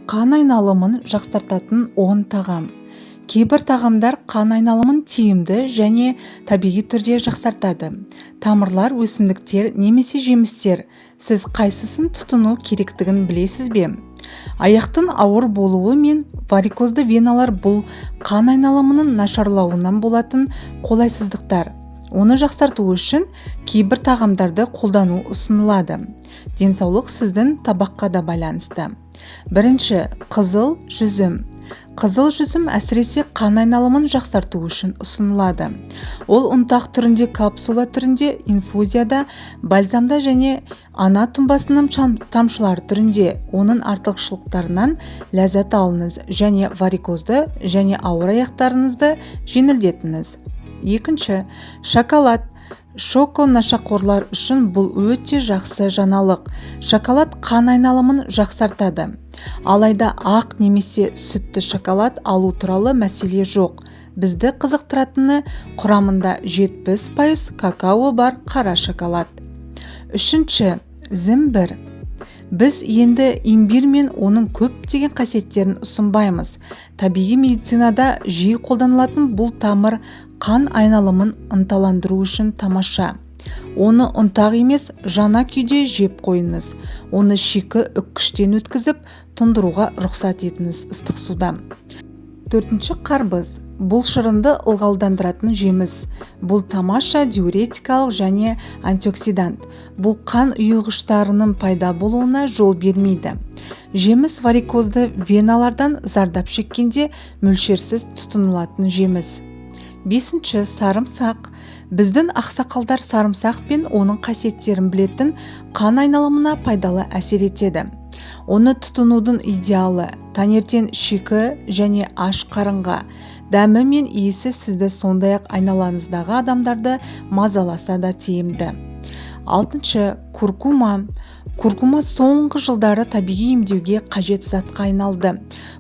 Қан айналымын жақсартатын 10 тағам. Кейбір тағамдар қан айналымын тиімді және табиғи түрде жақсартады. Тамырлар, өсімдіктер немесе жемістер. Сіз қайсысын тұтыну керектігін білесіз бе? Аяқтың ауыр болуы мен варикозды веналар бұл қан айналымының нашарлауынан болатын қолайсыздықтар. Оны жақсарту үшін кейбір тағамдарды қолдану ұсынылады. Денсаулық сіздің табаққа да байланысты. Бірінші, қызыл жүзім. Қызыл жүзім әсіресе қан айналымын жақсарту үшін ұсынылады. Ол ұнтақ түрінде, капсула түрінде, инфузияда, бальзамда және ана тұнбасының тамшылар түрінде. Оның артықшылықтарынан ләззат алыңыз және варикозды және ауыр аяқтарыңызды жеңілдетіңіз. Екінші, шоколад. Нашақорлар үшін бұл өте жақсы жаңалық. Шоколад қан айналымын жақсартады. Алайда ақ немесе сүтті шоколад алу туралы мәселе жоқ. Бізді қызықтыратыны құрамында 70% какао бар қара шоколад. Үшінші, зімбір. Біз енді имбирь мен оның көптеген қасиеттерін ұсынбаймыз. Табиғи медицинада жиі қолданылатын бұл тамыр қан айналымын ынталандыру үшін тамаша. Оны ұнтақ емес, жана күйде жеп қойыңыз. Оны шикі үккіштен өткізіп, тұндыруға рұқсат етіңіз ыстық суда. Төртінші, қарбыз. Бұл шырынды ылғалдандыратын жеміс. Бұл тамаша диуретикалық және антиоксидант. Бұл қан ұйығыштарының пайда болуына жол бермейді. Жеміс варикозды веналардан зардап шеккенде мөлшерсіз тұтынылатын жеміс. Бесінші, сарымсақ. Біздің ақсақалдар сарымсақ пен оның қасиеттерін білетін қан айналымына пайдалы әсер етеді. Оны тұтынудың идеалы таңертең шикі және аш қарынға. Дәмі мен иісі сізді сондай-ақ айналаңыздағы адамдарды мазаласа да тиімді. Алтыншы, куркума. Куркума соңғы жылдары табиғи емдеуге қажет затқа айналды.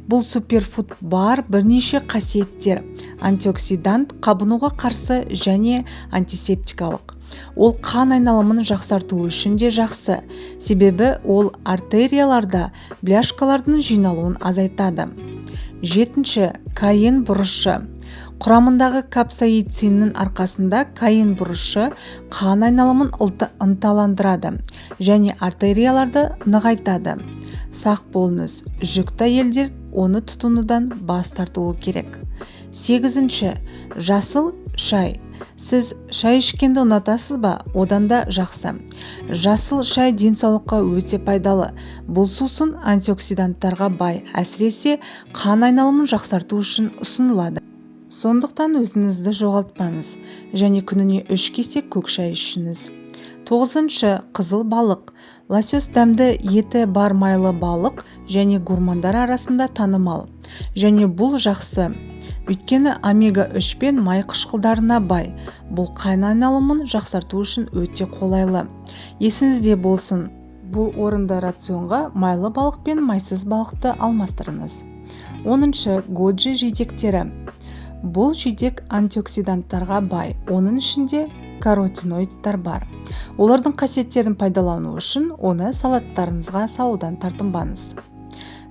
Бұл суперфуд бар бірнеше қасиеттер. Антиоксидант, қабынуға қарсы және антисептикалық. Ол қан айналымын жақсарту үшін де жақсы. Себебі ол артерияларда бляшкалардың жиналуын азайтады. Жетінші, каен бұрышы. Құрамындағы капсаициннің арқасында каен бұрышы қан айналымын ынталандырады және артерияларды нығайтады. Сақ болыңыз, жүкті әйелдер оны тұтынудан бас тартуы керек. Сегізінші, жасыл шай. Сіз шай ішкенді ұнатасыз ба? Одан да жақсы. Жасыл шай денсаулыққа өте пайдалы. Бұл сусын антиоксиданттарға бай, әсіресе қан айналымын жақсарту үшін ұсынылады. Сондықтан өзіңізді жоғалтпаңыз және күніне 3 кесе көк шай ішіңіз. Тоғызыншы, қызыл балық. Лосось дәмді еті бар майлы балық және гурмандар арасында танымал. Және бұл жақсы. Өйткені омега-3 пен май қышқылдарына бай. Бұл қан айналымын жақсарту үшін өте қолайлы. Есіңізде болсын, бұл орында рационға майлы балық пен майсыз балықты алмастырыңыз. 10-шы, годжи жидектері. Бұл жидек антиоксиданттарға бай. Оның ішінде каротиноидтар бар. Олардың қасиеттерін пайдалану үшін оны салаттарыңызға салудан тартынбаңыз.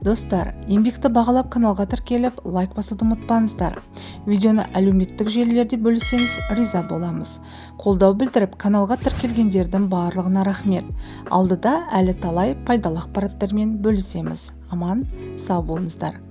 Достар, еңбекті бағалап каналға тіркеліп, лайк басуды ұмытпаңыздар. Видеоны әлеуметтік желілерде бөлісеңіз риза боламыз. Қолдау білдіріп, каналға тіркелгендердің барлығына рахмет. Алдыда әлі талай пайдалы ақпараттармен бөлісеміз. Аман, сау болыңыздар.